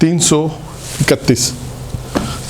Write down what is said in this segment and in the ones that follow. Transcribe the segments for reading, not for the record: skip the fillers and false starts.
331।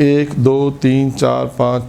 1 2 3 4 5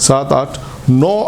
7 8 9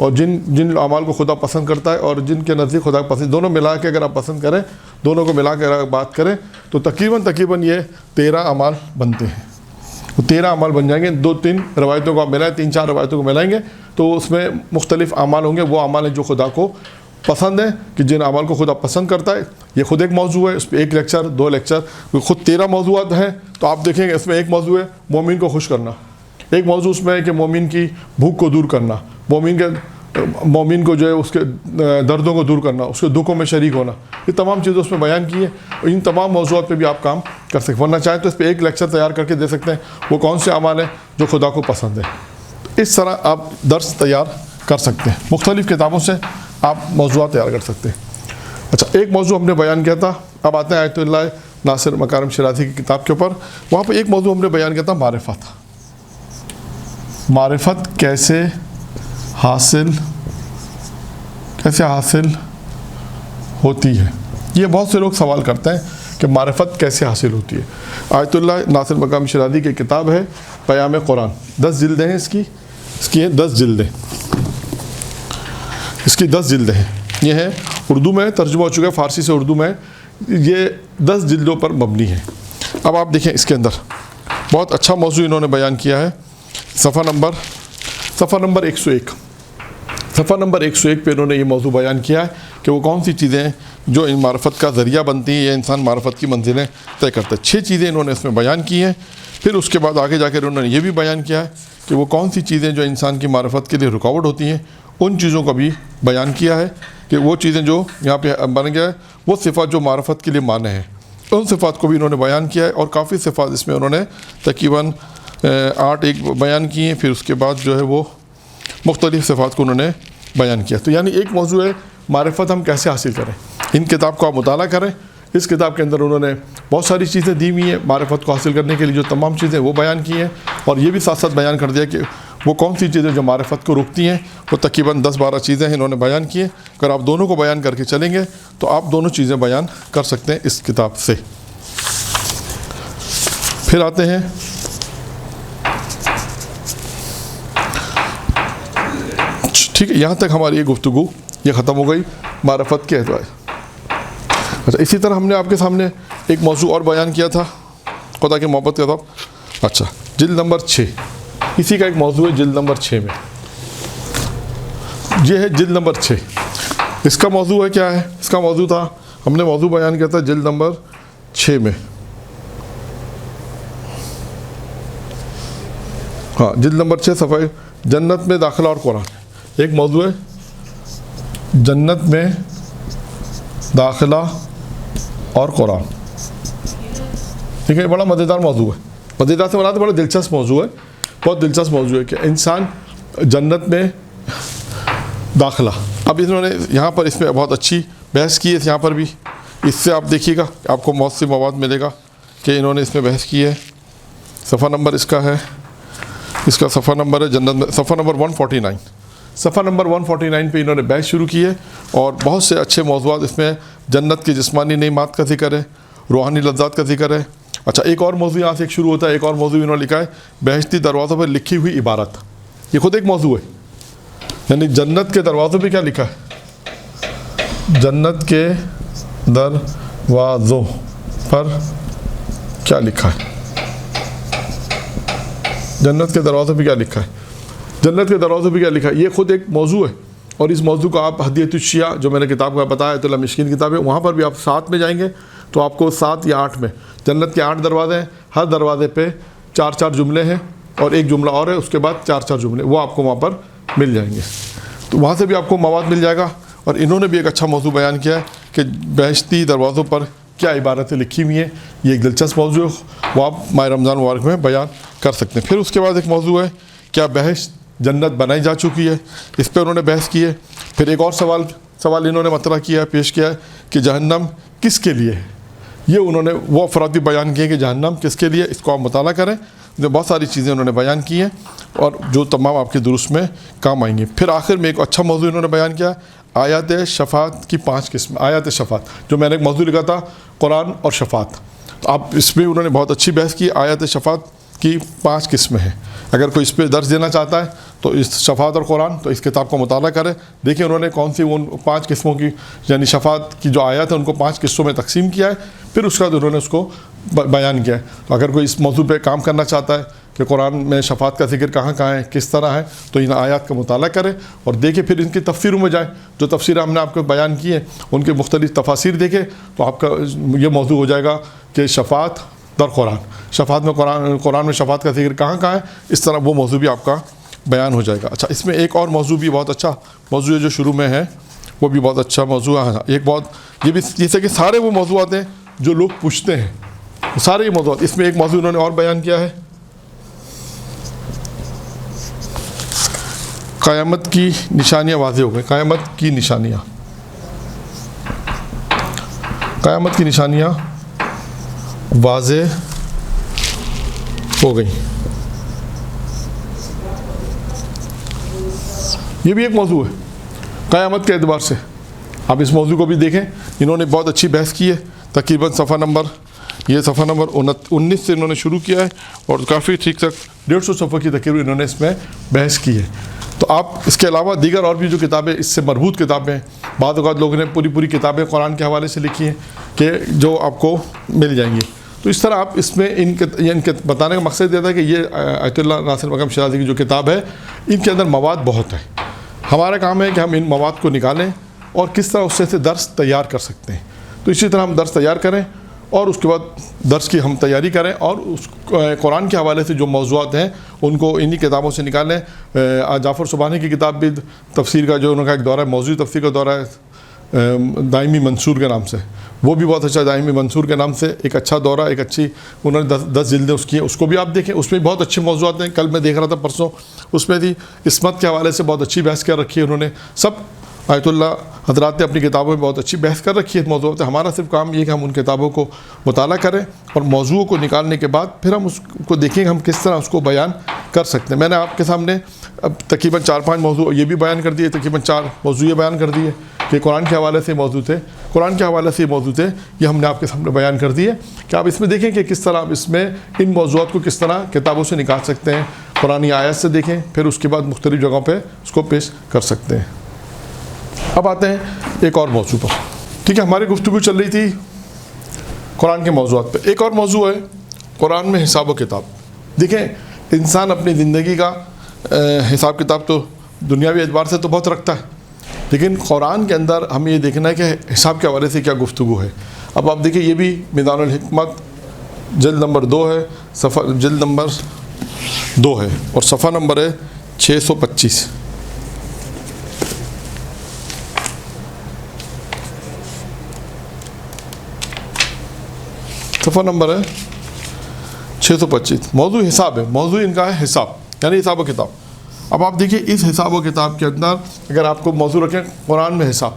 اور جن اعمال کو خدا پسند کرتا ہے اور جن کے نزدیک خدا پسند، دونوں ملا کے اگر آپ پسند کریں، دونوں کو ملا کے اگر آپ بات کریں تو تقریباً یہ 13 اعمال بنتے ہیں. وہ 13 اعمال بن جائیں گے. 2-3 روایتوں کو آپ ملائیں، 3-4 روایتوں کو ملائیں گے تو اس میں مختلف اعمال ہوں گے. وہ اعمال ہیں جو خدا کو پسند ہے، کہ جن اعمال کو خدا پسند کرتا ہے. یہ خود ایک موضوع ہے، اس پہ 1 لیکچر 2 لیکچر، خود 13 موضوعات ہیں. تو آپ دیکھیں گے اس میں ایک موضوع ہے مومن کو خوش کرنا، ایک موضوع اس میں ہے کہ مومن کی بھوک کو دور کرنا، مومن کو جو ہے اس کے دردوں کو دور کرنا، اس کے دکھوں میں شریک ہونا. یہ تمام چیزیں اس میں بیان کی ہیں. ان تمام موضوعات پہ بھی آپ کام کر سکتے ہیں. ورنہ چاہیں تو اس پہ 1 لیکچر تیار کر کے دے سکتے ہیں وہ کون سے اعمال ہیں جو خدا کو پسند ہے. اس طرح آپ درس تیار کر سکتے ہیں. مختلف کتابوں سے آپ موضوعات تیار کر سکتے ہیں. اچھا، ایک موضوع ہم نے بیان کیا تھا. اب آتے ہیں آیت اللہ ناصر مکارم شیرازی کی کتاب کے اوپر. وہاں پہ ایک موضوع ہم نے بیان کیا تھا، معرفت کیسے حاصل ہوتی ہے. یہ بہت سے لوگ سوال کرتے ہیں کہ معرفت کیسے حاصل ہوتی ہے. آیت اللہ ناصر مقام شیرازی کی کتاب ہے پیام قرآن. 10 جلدیں ہیں اس کی 10 جلدیں. اس کی 10 جلدیں ہیں. یہ ہے اردو میں ترجمہ ہو چکا ہے، فارسی سے اردو میں. یہ 10 جلدوں پر مبنی ہے. اب آپ دیکھیں اس کے اندر بہت اچھا موضوع انہوں نے بیان کیا ہے. صفحہ نمبر 101. صفحہ نمبر 101 پہ انہوں نے یہ موضوع بیان کیا ہے کہ وہ کون سی چیزیں ہیں جو ان معرفت کا ذریعہ بنتی ہیں یا انسان معرفت کی منزلیں طے کرتا ہے. 6 چیزیں انہوں نے اس میں بیان کی ہیں. پھر اس کے بعد آگے جا کر انہوں نے یہ بھی بیان کیا ہے کہ وہ کون سی چیزیں جو انسان کی معرفت کے لیے رکاوٹ ہوتی ہیں، ان چیزوں کا بھی بیان کیا ہے کہ وہ چیزیں جو یہاں پہ بن گیا ہے، وہ صفات جو معرفت کے لیے مانع ہیں، ان صفات کو بھی انہوں نے بیان کیا ہے. اور کافی صفات اس میں انہوں نے تقریباً 8 بیان کی ہیں. پھر اس کے بعد جو ہے وہ مختلف صفات کو انہوں نے بیان کیا. تو یعنی ایک موضوع ہے معرفت ہم کیسے حاصل کریں. ان کتاب کو آپ مطالعہ کریں. اس کتاب کے اندر انہوں نے بہت ساری چیزیں دی ہوئی ہیں معرفت کو حاصل کرنے کے لیے، جو تمام چیزیں وہ بیان کی ہیں. اور یہ بھی ساتھ ساتھ بیان کر دیا کہ وہ کون سی چیزیں جو معرفت کو روکتی ہیں. وہ تقریباً 10-12 چیزیں انہوں نے بیان کی ہیں. اگر آپ دونوں کو بیان کر کے چلیں گے تو آپ دونوں چیزیں بیان کر سکتے ہیں اس کتاب سے. پھر آتے ہیں ٹھیک ہے، یہاں تک ہماری یہ گفتگو یہ ختم ہو گئی معرفت کے اعتبار. اچھا، اسی طرح ہم نے آپ کے سامنے ایک موضوع اور بیان کیا تھا، خدا کی محبت کا تھا. اچھا، جلد نمبر 6. اسی کا ایک موضوع ہے جلد نمبر 6 میں. یہ ہے جلد نمبر 6. اس کا موضوع ہے کیا ہے؟ اس کا موضوع تھا، ہم نے موضوع بیان کیا تھا جلد نمبر 6 میں. ہاں، جلد نمبر 6 صفحہ جنت میں داخلہ اور قرآن. ایک موضوع ہے جنت میں داخلہ اور قرآن. ٹھیک ہے، بڑا مزیدار موضوع ہے. مزیدار سے مراد بڑا دلچسپ موضوع ہے. بہت دلچسپ موضوع ہے کہ انسان جنت میں داخلہ. اب انہوں نے یہاں پر اس میں بہت اچھی بحث کی ہے. یہاں پر بھی اس سے آپ دیکھیے گا آپ کو بہت سی مواد ملے گا کہ انہوں نے اس میں بحث کی ہے. صفحہ نمبر اس کا ہے، اس کا صفحہ نمبر ہے جنت میں صفحہ نمبر 149. صفحہ نمبر 149 پہ انہوں نے بحث شروع کی ہے اور بہت سے اچھے موضوعات اس میں جنت کی جسمانی نعمات کا ذکر ہے، روحانی لذات کا ذکر ہے. اچھا، ایک اور موضوع یہاں سے ایک شروع ہوتا ہے. ایک اور موضوع انہوں نے لکھا ہے بہشتی دروازوں پر لکھی ہوئی عبارت. یہ خود ایک موضوع ہے. یعنی جنت کے دروازوں پہ کیا لکھا ہے، جنت کے دروازوں پر کیا لکھا ہے، جنت کے دروازوں پہ کیا لکھا ہے، جنت کے دروازوں پہ کیا لکھا ہے. یہ خود ایک موضوع ہے. اور اس موضوع کو آپ ہدیۃ الشیعہ جو میں نے کتاب کا بتایا آیت اللہ مشکین کتاب ہے، وہاں پر بھی آپ 7 میں جائیں گے تو آپ کو 7 یا 8 میں جنت کے 8 دروازے ہیں. ہر دروازے پہ 4 جملے ہیں اور ایک جملہ اور ہے، اس کے بعد 4 جملے وہ آپ کو وہاں پر مل جائیں گے. تو وہاں سے بھی آپ کو مواد مل جائے گا. اور انہوں نے بھی ایک اچھا موضوع بیان کیا ہے کہ بہشتی دروازوں پر کیا عبارتیں لکھی ہوئی ہیں. یہ ایک دلچسپ موضوع ہے، وہ آپ ماہ رمضان مبارک میں بیان کر سکتے ہیں. پھر اس کے بعد ایک موضوع ہے کیا بہشت جنت بنائی جا چکی ہے، اس پہ انہوں نے بحث کی ہے. پھر ایک اور سوال انہوں نے مطرح کیا ہے، پیش کیا ہے کہ جہنم کس کے لیے ہے. یہ انہوں نے وہ افراد بھی بیان کیے کہ جہنم کس کے لیے. اس کو آپ مطالعہ کریں. بہت ساری چیزیں انہوں نے بیان کی ہیں اور جو تمام آپ کے دروس میں کام آئیں گے. پھر آخر میں ایک اچھا موضوع انہوں نے بیان کیا، آیات شفاعت کی 5 قسم. آیات شفاعت جو میں نے ایک موضوع لکھا تھا قرآن اور شفاعت. آپ اس میں انہوں نے بہت اچھی بحث کی. آیات شفاعت کی 5 قسمیں ہیں. اگر کوئی اس پہ درس دینا چاہتا ہے تو اس شفاعت اور قرآن، تو اس کتاب کا مطالعہ کریں. دیکھیں انہوں نے کون سی ان 5 قسموں کی یعنی شفاعت کی جو آیات ہے ان کو 5 قسطوں میں تقسیم کیا ہے، پھر اس کے بعد انہوں نے اس کو بیان کیا ہے. تو اگر کوئی اس موضوع پہ کام کرنا چاہتا ہے کہ قرآن میں شفاعت کا ذکر کہاں کہاں ہے، کس طرح ہے، تو ان آیات کا مطالعہ کریں اور دیکھیں، پھر ان کی تفسیروں میں جائیں. جو تفسیر ہم نے آپ کو بیان کی ہے ان کے مختلف تفاسیر دیکھیں تو آپ کا یہ موضوع ہو جائے گا کہ شفاعت در قرآن، شفاعت میں قرآن میں شفاعت کا ذکر کہاں کہاں ہے، اس طرح وہ موضوع بھی آپ کا بیان ہو جائے گا. اچھا، اس میں ایک اور موضوع بھی بہت اچھا موضوع ہے جو شروع میں ہے، وہ بھی بہت اچھا موضوع ہے. ایک بہت یہ بھی جیسے کہ سارے وہ موضوعات ہیں جو لوگ پوچھتے ہیں، سارے یہ موضوعات. اس میں ایک موضوع انہوں نے اور بیان کیا ہے، قیامت کی نشانیاں واضح ہو گئی. قیامت کی نشانیاں، قیامت کی نشانیاں واضح ہو گئی. یہ بھی ایک موضوع ہے قیامت کے اعتبار سے. آپ اس موضوع کو بھی دیکھیں، انہوں نے بہت اچھی بحث کی ہے. تقریباً صفحہ نمبر 19 سے انہوں نے شروع کیا ہے اور کافی ٹھیک تک 150 صفحہ کی تقریباً انہوں نے اس میں بحث کی ہے. تو آپ اس کے علاوہ دیگر اور بھی جو کتابیں اس سے مربوط کتابیں ہیں، بعض اوقات لوگوں نے پوری کتابیں قرآن کے حوالے سے لکھی ہیں کہ جو آپ کو مل جائیں گی. تو اس طرح آپ اس میں ان کے بتانے کا مقصد یہ تھا کہ یہ آیت اللہ ناصر مقام شیرازی کی جو کتاب ہے ان کے اندر مواد بہت ہے. ہمارا کام ہے کہ ہم ان مواد کو نکالیں اور کس طرح اس سے درس تیار کر سکتے ہیں. تو اسی طرح ہم درس تیار کریں اور اس کے بعد درس کی ہم تیاری کریں اور اس قرآن کے حوالے سے جو موضوعات ہیں ان کو انہی کتابوں سے نکالیں. جعفر سبحانی کی کتاب بھی تفسیر کا جو انہوں کا ایک دورہ ہے، موضوعی تفسیر کا دورہ ہے دائمی منصور کے نام سے، وہ بھی بہت اچھا. دائمی منصور کے نام سے ایک اچھا دورہ، ایک اچھی انہوں نے 10 جلدیں اس کی ہیں، اس کو بھی آپ دیکھیں. اس میں بہت اچھے موضوعات ہیں. کل میں دیکھ رہا تھا پرسوں، اس میں بھی عصمت کے حوالے سے بہت اچھی بحث کر رکھی ہے انہوں نے. سب آیت اللہ حضرات نے اپنی کتابوں میں بہت اچھی بحث کر رکھی ہے موضوع پہ. ہمارا صرف کام یہ کہ ہم ان کتابوں کو مطالعہ کریں اور موضوع کو نکالنے کے بعد پھر ہم اس کو دیکھیں کہ ہم کس طرح اس کو بیان کر سکتے ہیں. میں نے آپ کے سامنے اب تقریباً 4-5 موضوع یہ بھی بیان کر دیے، تقریباً 4 موضوع یہ بیان کر دیے کہ قرآن کے حوالے سے موضوع تھے، قرآن کے حوالے سے یہ موضوع تھے، یہ ہم نے آپ کے سامنے بیان کر دیے کہ آپ اس میں دیکھیں کہ کس طرح آپ اس میں ان موضوعات کو کس طرح کتابوں سے نکال سکتے ہیں. قرآنی آیت سے دیکھیں، پھر اس کے بعد مختلف جگہوں پہ اس کو پیش کر سکتے ہیں. اب آتے ہیں ایک اور موضوع پر. ٹھیک ہے، ہماری گفتگو چل رہی تھی قرآن کے موضوعات پہ. ایک اور موضوع ہے قرآن میں حساب و کتاب. دیکھیں، انسان اپنی زندگی کا حساب کتاب تو دنیاوی اعتبار سے تو بہت رکھتا ہے، لیکن قرآن کے اندر ہمیں یہ دیکھنا ہے کہ حساب کے حوالے سے کیا گفتگو ہے. اب آپ دیکھیں، یہ بھی میدان الحکمت جلد نمبر 2 ہے، صفحہ جلد نمبر 2 ہے اور صفحہ نمبر ہے 625. صفحہ نمبر ہے 625. موضوع حساب ہے، موضوع ان کا ہے حساب، یعنی حساب و کتاب. اب آپ دیکھیے اس حساب و کتاب کے اندر اگر آپ کو موضوع رکھیں قرآن میں حساب،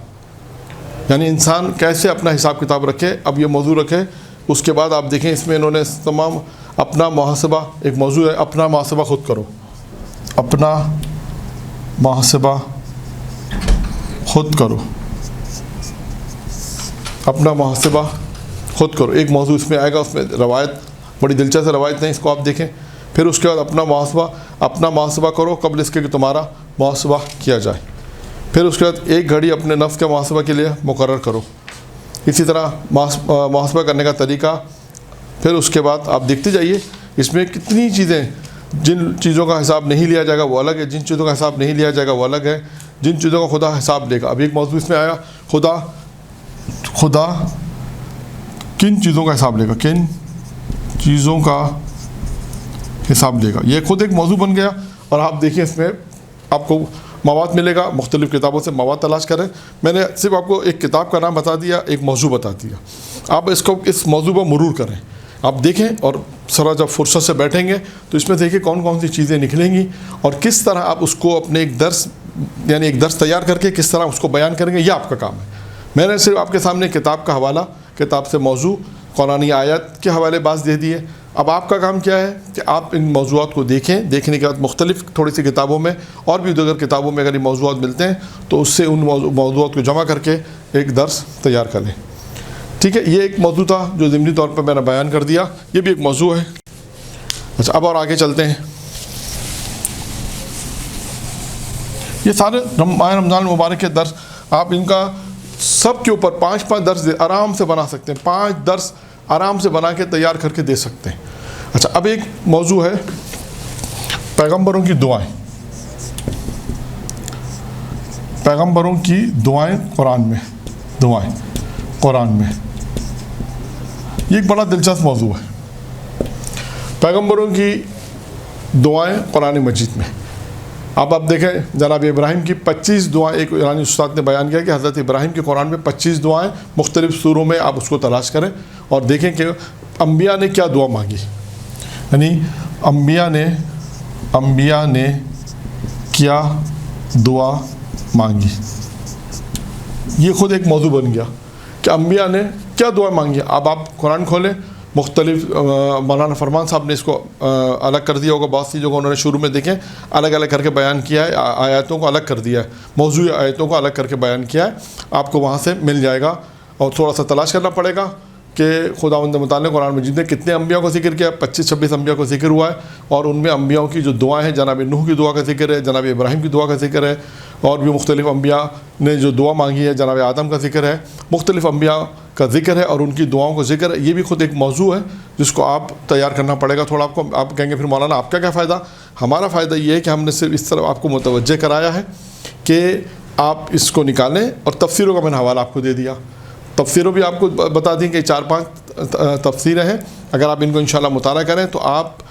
یعنی انسان کیسے اپنا حساب کتاب رکھے. اب یہ موضوع رکھے، اس کے بعد آپ دیکھیں اس میں انہوں نے تمام اپنا محاسبہ، ایک موضوع ہے اپنا محاسبہ خود کرو، اپنا محاسبہ خود کرو، اپنا محاسبہ خود کرو. ایک موضوع اس میں آئے گا، اس میں روایت بڑی دلچسپ روایت ہیں، اس کو آپ دیکھیں. پھر اس کے بعد اپنا محاسبہ کرو قبل اس کے کہ تمہارا محاسبہ کیا جائے. پھر اس کے بعد ایک گھڑی اپنے نفس کا محاسبہ کے لیے مقرر کرو. اسی طرح محاسبہ کرنے کا طریقہ. پھر اس کے بعد آپ دیکھتے جائیے اس میں کتنی چیزیں، جن چیزوں کا حساب نہیں لیا جائے گا وہ الگ ہے، جن چیزوں کا حساب نہیں لیا جائے گا وہ الگ ہے، جن چیزوں کا خدا حساب لے گا. اب ایک موضوع اس میں آیا، خدا کن چیزوں کا حساب لے گا، کن چیزوں کا حساب لے گا. یہ خود ایک موضوع بن گیا. اور آپ دیکھیں اس میں آپ کو مواد ملے گا، مختلف کتابوں سے مواد تلاش کریں. میں نے صرف آپ کو ایک کتاب کا نام بتا دیا، ایک موضوع بتا دیا. آپ اس موضوع پر مرور کریں، آپ دیکھیں اور سرا جب فرصت سے بیٹھیں گے تو اس میں دیکھیں کون سی چیزیں نکلیں گی اور کس طرح آپ اس کو اپنے ایک درس تیار کر کے کس طرح اس کو بیان کریں گے. یہ آپ کا کام ہے. میں نے صرف آپ کے سامنے کتاب کا حوالہ، کتاب سے موضوع، قرآنی آیات کے حوالے بعض دے دیے. اب آپ کا کام کیا ہے کہ آپ ان موضوعات کو دیکھیں. دیکھنے کے بعد مختلف تھوڑی سی کتابوں میں اور بھی دیگر کتابوں میں اگر یہ موضوعات ملتے ہیں تو اس سے ان موضوعات کو جمع کر کے ایک درس تیار کر لیں. ٹھیک ہے، یہ ایک موضوع تھا جو ضمنی طور پر میں نے بیان کر دیا. یہ بھی ایک موضوع ہے. اچھا، اب اور آگے چلتے ہیں. یہ سارے ماہ رمضان المبارک کے درس آپ ان کا سب کے اوپر 5 درس آرام سے بنا سکتے ہیں، 5 درس آرام سے بنا کے تیار کر کے دے سکتے ہیں۔ اچھا، اب ایک موضوع ہے پیغمبروں کی دعائیں، پیغمبروں کی دعائیں قرآن میں، دعائیں قرآن میں، یہ ایک بڑا دلچسپ موضوع ہے، پیغمبروں کی دعائیں قرآن مجید میں۔ اب آپ دیکھیں جناب ابراہیم کی 25 دعائیں، ایک ایرانی استاد نے بیان کیا کہ حضرت ابراہیم کے قرآن میں 25 دعائیں مختلف سوروں میں، آپ اس کو تلاش کریں اور دیکھیں کہ انبیاء نے کیا دعا مانگی، یعنی انبیاء نے کیا دعا مانگی۔ یہ خود ایک موضوع بن گیا کہ انبیاء نے کیا دعا مانگی۔ اب آپ قرآن کھولیں، مختلف مولانا فرمان صاحب نے اس کو الگ کر دیا ہوگا، بہت سی جگہ انہوں نے شروع میں دیکھیں الگ الگ کر کے بیان کیا ہے، آیاتوں کو الگ کر دیا ہے، موضوعی آیتوں کو الگ کر کے بیان کیا ہے، آپ کو وہاں سے مل جائے گا اور تھوڑا سا تلاش کرنا پڑے گا کہ خداوند متعال نے قرآن مجید میں کتنے انبیاء کو ذکر کیا، 25-26 انبیاء کو ذکر ہوا ہے، اور ان میں انبیاء کی جو دعائیں ہیں، جناب نوح کی دعا کا ذکر ہے، جناب ابراہیم کی دعا کا ذکر ہے، اور بھی مختلف انبیاء نے جو دعا مانگی ہے، جناب آدم کا ذکر ہے، مختلف انبیاء کا ذکر ہے اور ان کی دعاؤں کا ذکر ہے۔ یہ بھی خود ایک موضوع ہے جس کو آپ تیار کرنا پڑے گا تھوڑا۔ آپ کہیں گے پھر مولانا آپ کا کیا فائدہ؟ ہمارا فائدہ یہ ہے کہ ہم نے صرف اس طرح آپ کو متوجہ کرایا ہے کہ آپ اس کو نکالیں، اور تفسیروں کا میں نے حوالہ آپ کو دے دیا، تفسیروں بھی آپ کو بتا دیں کہ 4-5 تفسیریں ہیں، اگر آپ ان کو انشاءاللہ مطالعہ کریں تو آپ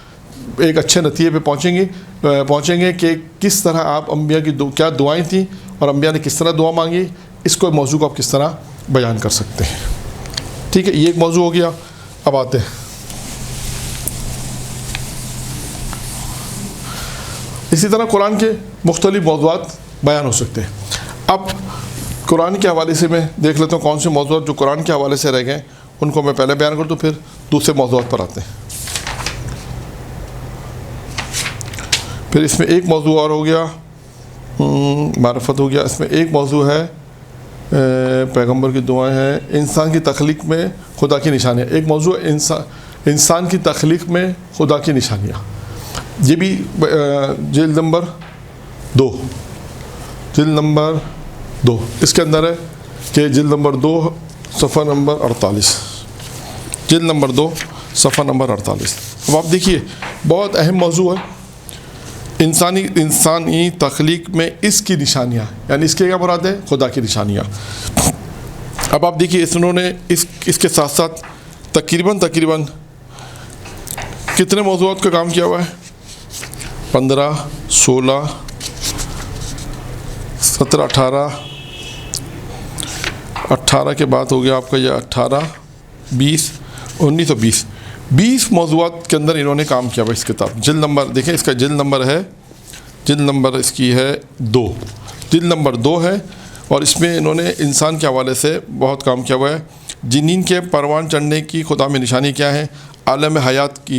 ایک اچھے نتیجے پہ پہنچیں گے کہ کس طرح آپ انبیاء کی کیا دعائیں تھیں اور انبیاء نے کس طرح دعا مانگی، اس کو موضوع کو آپ کس طرح بیان کر سکتے ہیں۔ ٹھیک ہے، یہ ایک موضوع ہو گیا۔ اب آتے ہیں اسی طرح قرآن کے مختلف موضوعات بیان ہو سکتے ہیں۔ اب قرآن کے حوالے سے میں دیکھ لیتا ہوں کون سے موضوعات جو قرآن کے حوالے سے رہ گئے ان کو میں پہلے بیان کر دوں، پھر دوسرے موضوعات پر آتے ہیں۔ پھر اس میں ایک موضوع اور ہو گیا، معرفت ہو گیا، اس میں ایک موضوع ہے پیغمبر کی دعائیں ہیں، انسان کی تخلیق میں خدا کی نشانیاں، ایک موضوع انسان کی تخلیق میں خدا کی نشانیاں، یہ بھی جلد نمبر 2 اس کے اندر ہے کہ جلد نمبر 2 صفحہ نمبر 48، جلد نمبر 2 صفحہ نمبر 48۔ اب آپ دیکھیے بہت اہم موضوع ہے، انسانی تخلیق میں اس کی نشانیاں، یعنی اس کے کیا مراد ہے؟ خدا کی نشانیاں۔ اب آپ دیکھیے انہوں نے اس کے ساتھ ساتھ تقریباً کتنے موضوعات کا کام کیا ہوا ہے؟ 15 16 17 18 کے بعد ہو گیا آپ کا یہ 18 20 19 اور 20 موضوعات کے اندر انہوں نے کام کیا ہوا اس کتاب۔ جلد نمبر دیکھیں، اس کا جلد نمبر ہے، جلد نمبر اس کی ہے 2، جلد نمبر 2 ہے، اور اس میں انہوں نے انسان کے حوالے سے بہت کام کیا ہوا ہے۔ جنین کے پروان چڑھنے کی خدا میں نشانی کیا ہے؟ عالم حیات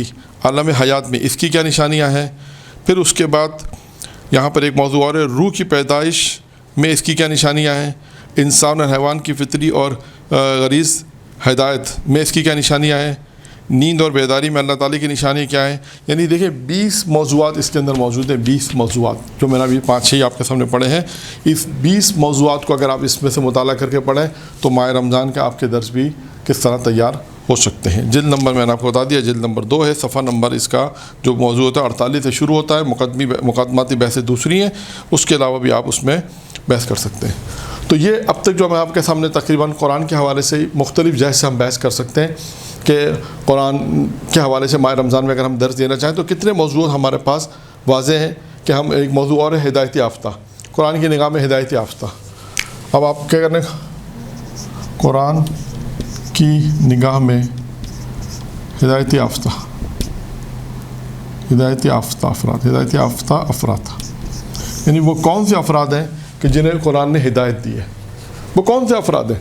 میں اس کی کیا نشانیاں ہیں؟ پھر اس کے بعد یہاں پر ایک موضوع اور ہے، روح کی پیدائش میں اس کی کیا نشانیاں ہیں؟ انسان اور حیوان کی فطری اور غریض ہدایت میں اس کی کیا نشانیاں ہیں؟ نیند اور بیداری میں اللہ تعالیٰ کی نشانی کیا ہے؟ یعنی دیکھیں 20 موضوعات اس کے اندر موجود ہیں، 20 موضوعات جو میں نے ابھی 5-6 آپ کے سامنے پڑھے ہیں۔ اس 20 موضوعات کو اگر آپ اس میں سے مطالعہ کر کے پڑھیں تو ماہ رمضان کا آپ کے درس بھی کس طرح تیار ہو سکتے ہیں۔ جلد نمبر میں نے آپ کو بتا دیا، جلد نمبر 2 ہے، صفحہ نمبر اس کا جو موضوع ہوتا ہے 48 سے شروع ہوتا ہے، مقدماتی بحثیں دوسری ہیں، اس کے علاوہ بھی آپ اس میں بحث کر سکتے ہیں۔ تو یہ اب تک جو میں آپ کے سامنے تقریباً قرآن کے حوالے سے مختلف جہت سے ہم بحث کر سکتے ہیں کہ قرآن کے حوالے سے ماہ رمضان میں اگر ہم درس دینا چاہیں تو کتنے موضوع ہمارے پاس واضح ہیں کہ ہم ایک موضوع اور ہے ہدایت یافتہ، قرآن کی نگاہ میں ہدایت یافتہ۔ اب آپ کیا کرنے، قرآن کی نگاہ میں ہدایت یافتہ افراد، یعنی وہ کون سے افراد ہیں کہ جنہیں قرآن نے ہدایت دی ہے؟ وہ کون سے افراد ہیں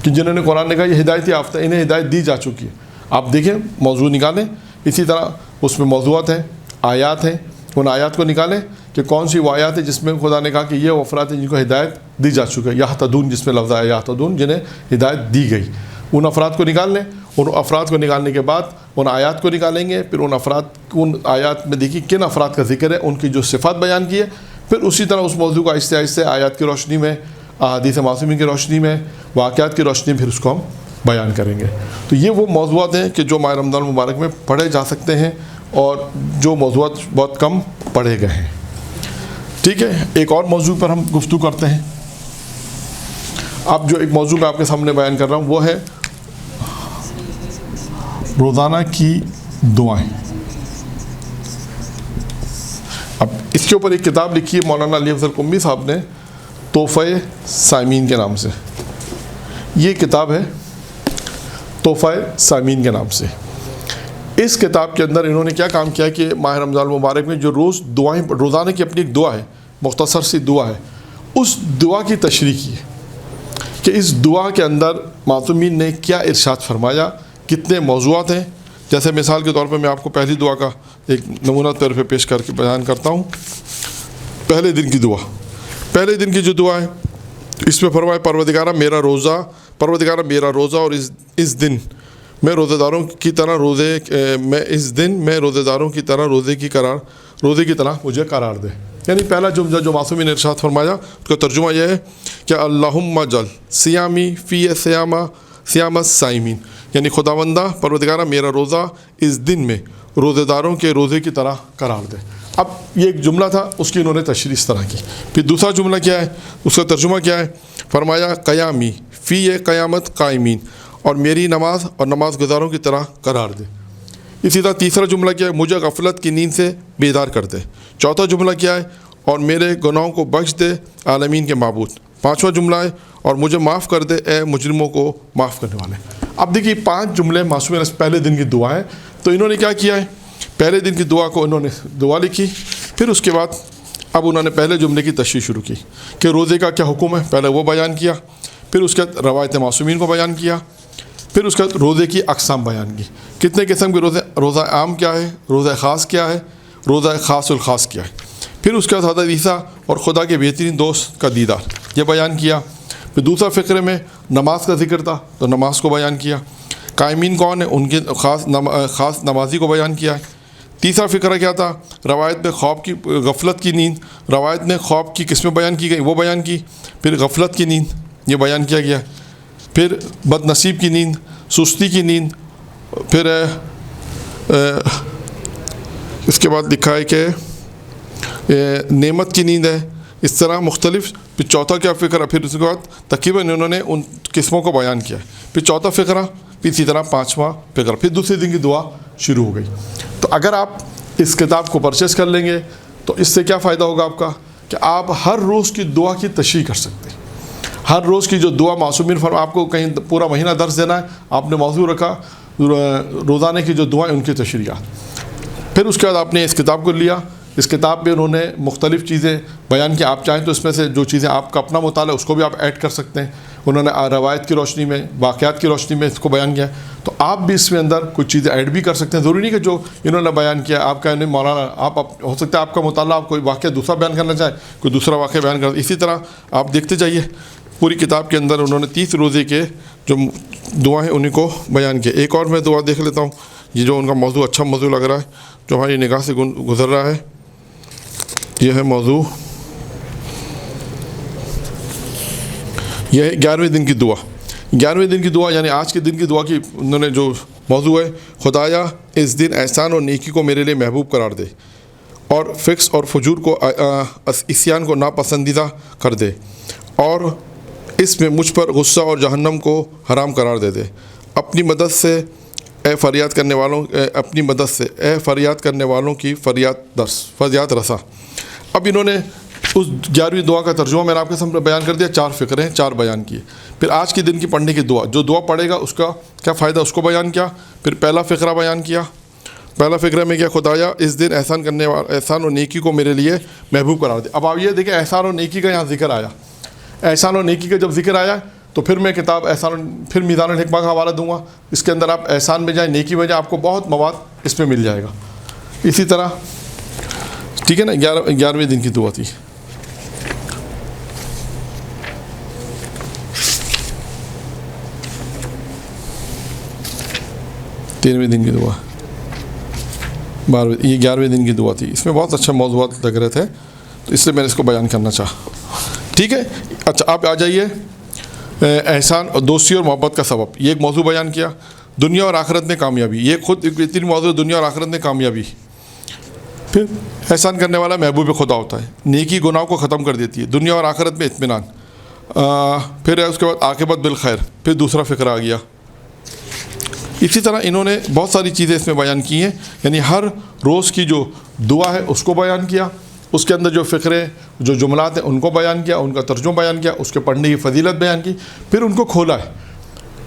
کہ جنہوں نے قرآن نے کہا یہ ہدایت یافتہ، انہیں ہدایت دی جا چکی ہے؟ آپ دیکھیں موضوع نکالیں، اسی طرح اس میں موضوعات ہیں، آیات ہیں، ان آیات کو نکالیں کہ کون سی وہ آیات ہیں جس میں خدا نے کہا کہ یہ وہ افراد ہیں جن کو ہدایت دی جا چکی ہے، یہتدون جس میں لفظ آیا یہتدون، جنہیں ہدایت دی گئی، ان افراد کو نکال لیں۔ ان افراد کو نکالنے کے بعد ان آیات کو نکالیں گے، پھر ان آیات میں دیکھیے کن افراد کا ذکر ہے، ان کی جو صفات بیان کی ہے، پھر اسی طرح اس موضوع کو آہستہ آہستہ آیات کی روشنی میں، احادیث معصومین کی روشنی میں، واقعات کی روشنی میں پھر اس کو ہم بیان کریں گے۔ تو یہ وہ موضوعات ہیں کہ جو ماہ رمضان المبارک میں پڑھے جا سکتے ہیں اور جو موضوعات بہت کم پڑھے گئے ہیں۔ ٹھیک ہے، ایک اور موضوع پر ہم گفتگو کرتے ہیں۔ اب جو ایک موضوع میں آپ کے سامنے بیان کر رہا ہوں وہ ہے روزانہ کی دعائیں۔ اب اس کے اوپر ایک کتاب لکھی ہے مولانا علی افضل قمی صاحب نے، تحفہ سائمین کے نام سے۔ یہ کتاب ہے تحفہ سائمین کے نام سے۔ اس کتاب کے اندر انہوں نے کیا کام کیا کہ ماہ رمضان المبارک میں جو روزانہ کی اپنی ایک دعا ہے، مختصر سی دعا ہے، اس دعا کی تشریح کی ہے کہ اس دعا کے اندر معصومین نے کیا ارشاد فرمایا، کتنے موضوعات ہیں۔ جیسے مثال کے طور پر میں آپ کو پہلی دعا کا ایک نمونہ طور پہ پیش کر کے بیان کرتا ہوں۔ پہلے دن کی دعا، پہلے دن کی جو دعا ہے اس میں فرمایا پروردگارہ میرا روزہ اور اس دن میں روزے داروں کی طرح روزے کی طرح مجھے قرار دے۔ یعنی پہلا جملہ جو معصومین نے ارشاد فرمایا اس کا ترجمہ یہ ہے کہ اللہم اجعل صیامی فی صیام الصائمین، یعنی خداوندہ پروردگارہ میرا روزہ اس دن میں روزے داروں کے روزے کی طرح قرار دے۔ اب یہ ایک جملہ تھا، اس کی انہوں نے تشریح اس طرح کی۔ پھر دوسرا جملہ کیا ہے، اس کا ترجمہ کیا ہے، فرمایا قیامی فی قیامت قائمین، اور میری نماز اور نماز گزاروں کی طرح قرار دے۔ اسی طرح تیسرا جملہ کیا ہے، مجھے غفلت کی نیند سے بیدار کر دے۔ چوتھا جملہ کیا ہے، اور میرے گناہوں کو بخش دے عالمین کے معبود۔ پانچواں جملہ ہے، اور مجھے معاف کر دے اے مجرموں کو معاف کرنے والے۔ اب دیکھیے 5 جملے معصومین پہلے دن کی دعا ہے۔ تو انہوں نے کیا کیا ہے، پہلے دن کی دعا کو انہوں نے دعا لکھی، پھر اس کے بعد اب انہوں نے پہلے جملے کی تشریح شروع کی کہ روزے کا کیا حکم ہے، پہلے وہ بیان کیا، پھر اس کے بعد روایت معصومین کو بیان کیا، پھر اس کے بعد روزے کی اقسام بیان کی، کتنے قسم کے روزہ عام کیا ہے، روزہ خاص کیا ہے، روزہ خاص الخاص کیا ہے، پھر اس کے بعد حضرت عیسیٰ اور خدا کے بہترین دوست کا دیدار یہ بیان کیا۔ پھر دوسرا فقرے میں نماز کا ذکر تھا تو نماز کو بیان کیا، قائمین کون ہیں ان کے خاص نمازی کو بیان کیا ہے۔ تیسرا فقرہ کیا تھا، روایت میں خواب کی غفلت کی نیند، روایت میں خواب کی قسمیں بیان کی گئی وہ بیان کی، پھر غفلت کی نیند یہ بیان کیا گیا، پھر بد نصیب کی نیند، سستی کی نیند، پھر اس کے بعد لکھا ہے کہ نعمت کی نیند ہے، اس طرح مختلف۔ پھر چوتھا کیا فقرہ، پھر اس کے بعد تقریباً انہوں نے ان قسموں کو بیان کیا، پھر چوتھا فقرہ، پھر اسی طرح پانچواں فقرہ، پھر دوسرے دن کی دعا شروع ہو گئی۔ تو اگر آپ اس کتاب کو پرچیز کر لیں گے تو اس سے کیا فائدہ ہوگا آپ کا کہ آپ ہر روز کی دعا کی تشریح کر سکتے ہیں۔ ہر روز کی جو دعا معصومین فرما، آپ کو کہیں پورا مہینہ درس دینا ہے، آپ نے موضوع رکھا روزانہ کی جو دعائیں ان کی تشریحات، پھر اس کے بعد آپ نے اس کتاب کو لیا، اس کتاب میں انہوں نے مختلف چیزیں بیان کی، آپ چاہیں تو اس میں سے جو چیزیں آپ کا اپنا مطالعہ اس کو بھی آپ ایڈ کر سکتے ہیں۔ انہوں نے روایت کی روشنی میں، واقعات کی روشنی میں اس کو بیان کیا، تو آپ بھی اس میں اندر کچھ چیزیں ایڈ بھی کر سکتے ہیں۔ ضروری نہیں کہ جو انہوں نے بیان کیا آپ کا نہیں مولانا، آپ ہو سکتا ہے آپ کا مطالعہ آپ کوئی واقعہ دوسرا بیان کرنا چاہے، کوئی دوسرا واقعہ بیان کرنا۔ اسی طرح آپ دیکھتے جائیے پوری کتاب کے اندر انہوں نے 30 روزے کے جو دعائیں انہیں کو بیان کیا۔ ایک اور میں دعا دیکھ لیتا ہوں، یہ جو ان کا موضوع اچھا موضوع لگ رہا ہے جو ہماری نگاہ سے گزر رہا ہے، یہ ہے موضوع، یہ ہے 11ویں دن کی دعا۔ 11ویں دن کی دعا یعنی آج کے دن کی دعا کی انہوں نے جو موضوع ہے، خدایا اس دن احسان اور نیکی کو میرے لیے محبوب قرار دے، اور فسق اور فجور کو عصیان کو ناپسندیدہ کر دے، اور اس میں مجھ پر غصہ اور جہنم کو حرام قرار دے دے۔ اپنی مدد سے اے فریاد کرنے والوں کی فریاد رسا۔ اب انہوں نے اس 11ویں دعا کا ترجمہ میں نے آپ کے سامنے بیان کر دیا، 4 فقرے ہیں، 4 بیان کیے۔ پھر آج کے دن کی پڑھنے کی دعا، جو دعا پڑھے گا اس کا کیا فائدہ اس کو بیان کیا۔ پھر پہلا فقرہ بیان کیا، پہلا فقرہ میں کیا، خدایا اس دن احسان اور نیکی کو میرے لیے محبوب قرار دے۔ اب آپ یہ دیکھیں احسان اور نیکی کا یہاں ذکر آیا، احسان اور نیکی کا جب ذکر آیا تو پھر میں کتاب پھر میزان الحکمہ کا حوالہ دوں گا، اس کے اندر آپ احسان میں جائیں، نیکی میں جائیں، آپ کو بہت مواد اس میں مل جائے گا۔ اسی طرح ٹھیک ہے نا، 11ویں دن کی دعا تھی۔ تیرہویں دن کی دعا، یہ 11ویں دن کی دعا تھی۔ اس میں بہت اچھا موضوعات لگ رہے تھے، تو اس لیے میں نے اس کو بیان کرنا چاہا. ٹھیک ہے. اچھا آپ آ جائیے احسان اور دوستی اور محبت کا سبب. یہ ایک موضوع بیان کیا. دنیا اور آخرت میں کامیابی, یہ خود ایک بہترین موضوع ہے, دنیا اور آخرت میں کامیابی. پھر احسان کرنے والا محبوب خدا ہوتا ہے, نیکی گناہوں کو ختم کر دیتی ہے, دنیا اور آخرت میں اطمینان. پھر اس کے بعد عاقبت بالخیر, پھر دوسرا فقرہ آ گیا. اسی طرح انہوں نے بہت ساری چیزیں اس میں بیان کی ہیں, یعنی ہر روز کی جو دعا ہے اس کو بیان کیا, اس کے اندر جو فقرے جو جملات ہیں ان کو بیان کیا, ان کا ترجمہ بیان کیا, اس کے پڑھنے کی فضیلت بیان کی, پھر ان کو کھولا ہے.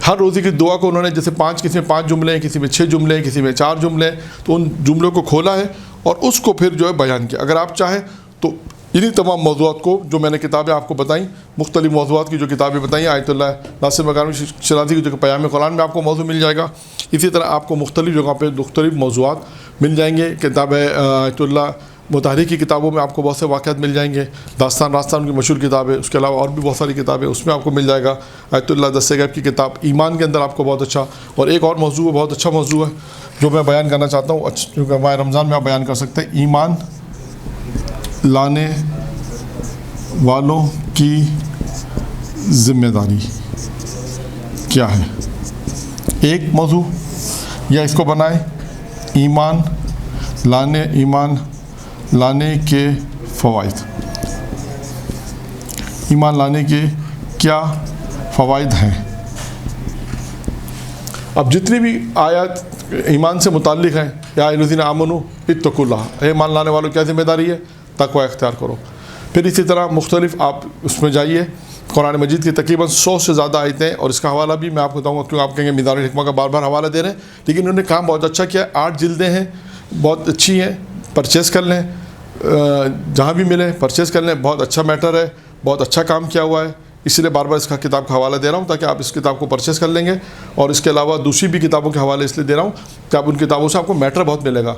ہر روزی کی دعا کو انہوں نے جیسے کسی میں 5 جملے ہیں, کسی میں 6 جملے ہیں, کسی میں 4 جملے ہیں, تو ان جملوں کو کھولا ہے اور اس کو پھر جو ہے بیان کیا. اگر آپ چاہیں تو انہی تمام موضوعات کو جو میں نے کتابیں آپ کو بتائیں, مختلف موضوعات کی جو کتابیں بتائیں, آیت اللہ ناصر مکارمی شرازی کی جو پیام قرآن میں آپ کو موضوع مل جائے گا. اسی طرح آپ کو مختلف جگہوں پہ مختلف موضوعات مل جائیں گے. کتاب آیت اللہ مطہری کی کتابوں میں آپ کو بہت سے واقعات مل جائیں گے. داستان راستان کی مشہور کتاب ہے, اس کے علاوہ اور بھی بہت ساری کتابیں اس میں آپ کو مل جائے گا. آیت اللہ دستِ غیب کی کتاب ایمان کے اندر آپ کو بہت اچھا, اور ایک اور موضوع ہے, بہت اچھا موضوع ہے جو میں بیان کرنا چاہتا ہوں, کیونکہ ماہ رمضان میں آپ بیان کر سکتے ہیں. ایمان لانے والوں کی ذمہ داری کیا ہے, ایک موضوع, یا اس کو بنائیں ایمان لانے کے فوائد. ایمان لانے کے کیا فوائد ہیں. اب جتنی بھی آیات ایمان سے متعلق ہیں, یا الذین آمنوا اتقوا اللہ, ایمان لانے والوں کیا ذمہ داری ہے, تقوی اختیار کرو. پھر اسی طرح مختلف آپ اس میں جائیے, قرآن مجید کی تقریباً 100 سے زیادہ آیتیں, اور اس کا حوالہ بھی میں آپ کو بتاؤں گا, کیوں آپ کہیں گے میدان الحکمہ کا بار بار حوالہ دے رہے ہیں, لیکن انہوں نے کام بہت اچھا کیا. 8 جلدیں ہیں, بہت اچھی ہیں, پرچیز کر لیں, جہاں بھی ملے پرچیز کر لیں. بہت اچھا میٹر ہے, بہت اچھا کام کیا ہوا ہے, اس لیے بار بار اس کا کتاب کا حوالہ دے رہا ہوں تاکہ آپ اس کتاب کو پرچیز کر لیں گے. اور اس کے علاوہ دوسری بھی کتابوں کے حوالے اس لیے دے رہا ہوں کہ آپ ان کتابوں سے آپ کو میٹر بہت ملے گا.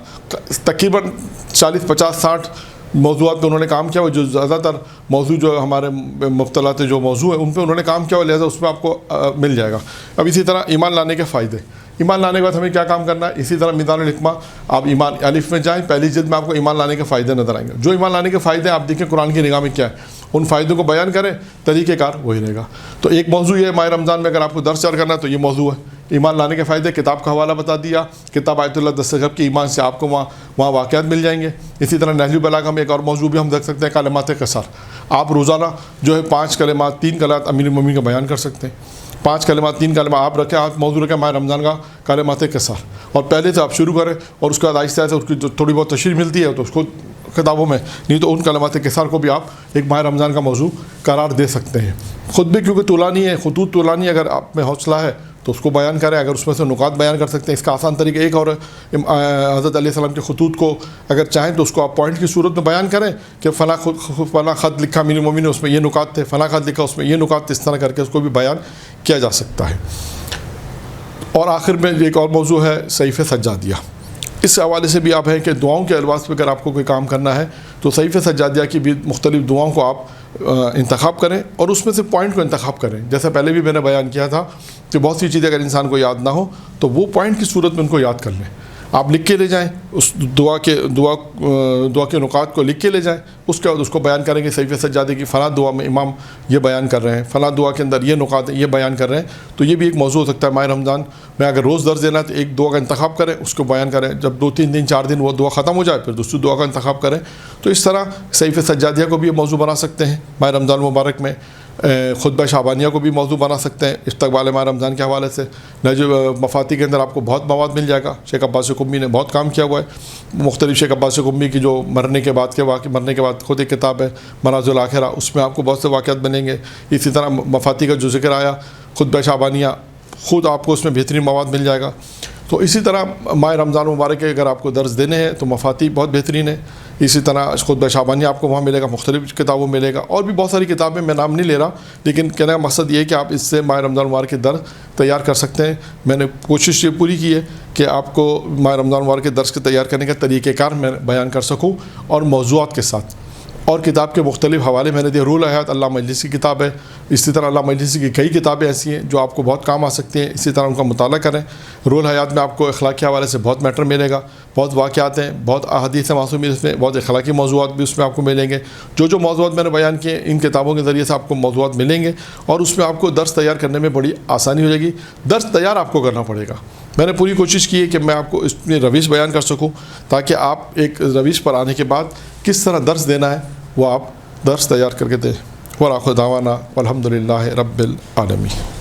تقریباً 40 50 60 موضوعات پہ انہوں نے کام کیا ہوا, جو زیادہ تر موضوع جو ہمارے مبتلات جو موضوع ہیں ان پہ انہوں نے کام کیا ہوا, لہٰذا اس میں آپ کو مل جائے گا. اب اسی طرح ایمان لانے کے فائدے, ایمان لانے کے بعد ہمیں کیا کام کرنا ہے. اسی طرح میدان الحکمہ آپ ایمان الف میں جائیں, پہلی جلد میں آپ کو ایمان لانے کے فائدے نظر آئیں گے. جو ایمان لانے کے فائدے ہیں آپ دیکھیں قرآن کی نگاہ میں کیا ہے, ان فائدوں کو بیان کریں, طریقہ کار وہی رہے گا. تو ایک موضوع یہ ہے ماہ رمضان میں اگر آپ کو درس چار کرنا ہے تو یہ موضوع ہے ایمان لانے کے فائدے. کتاب کا حوالہ بتا دیا, کتاب آیت اللہ دستِ غیب کی ایمان سے آپ کو وہاں واقعات مل جائیں گے. اسی طرح نہج البلاغہ میں ایک اور موضوع بھی ہم دیکھ سکتے ہیں, کلمات قصر. آپ روزانہ جو ہے 5 کلمات 3 کلمات امیر المومنین کا بیان کر سکتے ہیں. 5 کلمات 3 کلمات آپ رکھیں, آپ موضوع رکھیں ماہ رمضان کا کلمات قصر, اور پہلے سے آپ شروع کریں, اور اس کے بعد آہستہ آہستہ اس کی جو تھوڑی بہت تشریح ملتی ہے تو اس کو کتابوں میں, نہیں تو ان کلمات قصر کو بھی آپ ایک ماہ رمضان کا موضوع قرار دے سکتے ہیں. خود بھی کیونکہ طولانی ہے, خطوط طولانی, اگر آپ میں حوصلہ ہے تو اس کو بیان کریں. اگر اس میں سے نکات بیان کر سکتے ہیں, اس کا آسان طریقہ ایک اور حضرت علیہ السلام کے خطوط کو اگر چاہیں تو اس کو آپ پوائنٹ کی صورت میں بیان کریں کہ فلاں خط لکھا امیر المومنین نے, اس میں یہ نکات تھے, فلاں خط لکھا اس میں یہ نکات تھے, اس طرح کر کے اس کو بھی بیان کیا جا سکتا ہے. اور آخر میں ایک اور موضوع ہے صحیفہ سجادیہ. اس حوالے سے بھی آپ ہیں کہ دعاؤں کے الفاظ پہ اگر آپ کو کوئی کام کرنا ہے تو صحیفہ سجادیہ کی بھی مختلف دعاؤں کو آپ انتخاب کریں, اور اس میں سے پوائنٹ کو انتخاب کریں. جیسے پہلے بھی میں نے بیان کیا تھا کہ بہت سی چیزیں اگر انسان کو یاد نہ ہو تو وہ پوائنٹ کی صورت میں ان کو یاد کر لیں. آپ لکھ کے لے جائیں, اس دعا کے نکات کو لکھ کے لے جائیں, اس کے بعد اس کو بیان کریں کہ صحیفہ سجادے کی فلاں دعا میں امام یہ بیان کر رہے ہیں, فلاں دعا کے اندر یہ نکات ہیں یہ بیان کر رہے ہیں. تو یہ بھی ایک موضوع ہو سکتا ہے. ماہ رمضان میں اگر روز درس دینا ہے تو ایک دعا کا انتخاب کریں, اس کو بیان کریں. جب 2-3 دن 4 دن وہ دعا ختم ہو جائے پھر دوسری دعا کا انتخاب کریں. تو اس طرح صحیفہ سجادیہ کو بھی موضوع بنا سکتے ہیں ماہ رمضان مبارک میں. خطبہ شعبانیہ کو بھی موضوع بنا سکتے ہیں استقبال ماہ رمضان کے حوالے سے. نہج مفاتی کے اندر آپ کو بہت مواد مل جائے گا. شیخ عباس قمی نے بہت کام کیا ہوا ہے. مختلف شیخ عباس قمی کی جو مرنے کے بعد خود ایک کتاب ہے منازل الآخرہ, اس میں آپ کو بہت سے واقعات بنیں گے. اسی طرح مفاتی کا جو ذکر آیا خطبہ شعبانیہ, خود آپ کو اس میں بہترین مواد مل جائے گا. تو اسی طرح ماہ رمضان مبارک کے اگر آپ کو درس دینے ہیں تو مفاتی بہت بہترین ہے. اسی طرح خطبہ شعبانیہ آپ کو وہاں ملے گا, مختلف کتابوں میں ملے گا, اور بھی بہت ساری کتابیں میں نام نہیں لے رہا, لیکن کہنے کا مقصد یہ ہے کہ آپ اس سے ماہ رمضان مبارک کے درس تیار کر سکتے ہیں. میں نے کوشش یہ پوری کی ہے کہ آپ کو ماہ رمضان مبارک کے درس کے تیار کرنے کا طریقہ کار میں بیان کر سکوں, اور موضوعات کے ساتھ. اور کتاب کے مختلف حوالے میں نے دیے. رول حیات علامہ مجلسی کی کتاب ہے. اسی طرح علامہ مجلسی کی کئی کتابیں ایسی ہیں جو آپ کو بہت کام آ سکتی ہیں. اسی طرح ان کا مطالعہ کریں. رول حیات میں آپ کو اخلاق کے حوالے سے بہت میٹر ملے گا. بہت واقعات ہیں, بہت احادیث معصومی اس میں, بہت اخلاقی موضوعات بھی اس میں آپ کو ملیں گے. جو موضوعات میں نے بیان کیے ان کتابوں کے ذریعے سے آپ کو موضوعات ملیں گے, اور اس میں آپ کو درس تیار کرنے میں بڑی آسانی ہو جائے گی. درس تیار آپ کو کرنا پڑے گا. میں نے پوری کوشش کی ہے کہ میں آپ کو اس میں روش بیان کر سکوں, تاکہ آپ ایک روش پر آنے کے بعد کس طرح درس دینا ہے وہ آپ درس تیار کر کے دیں. وآخر دعوانا والحمد للہ رب العالمین.